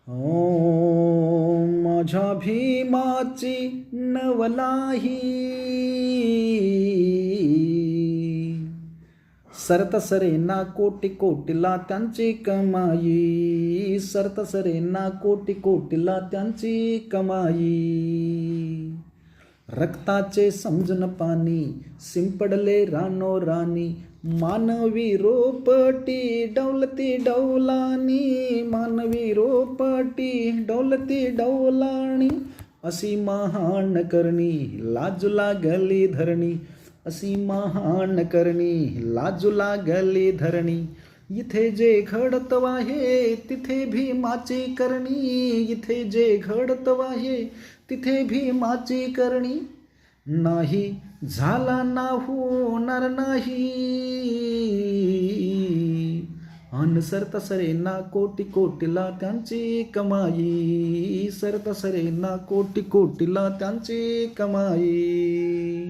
हो माझ्या भीमाची नवलाही सरत सरेना कोटी कोटीला त्यांची कमाई, सरत सरेना कोटी कोटीला त्यांची कमाई. रक्ताचे समजून पाणी शिंपडले रानो राणी, मानवी रोपटी डौलती डौलानी, मानवी रोपटी डौलती डौलानी. अशी महान करणी लाजू लागली धरणी, अशी महान करणी लाजू लागली धरणी. इथे जे घडत आहे तिथे भीमाची करणी, इथे जे घडत आहे तिथे भीमाची करणी. नाही झाला ना होणार नाही, अन सरत सरेना कोटी कोटीला त्यांची कमाई, सरत सरेना कोटी कोटीला त्यांची कमाई.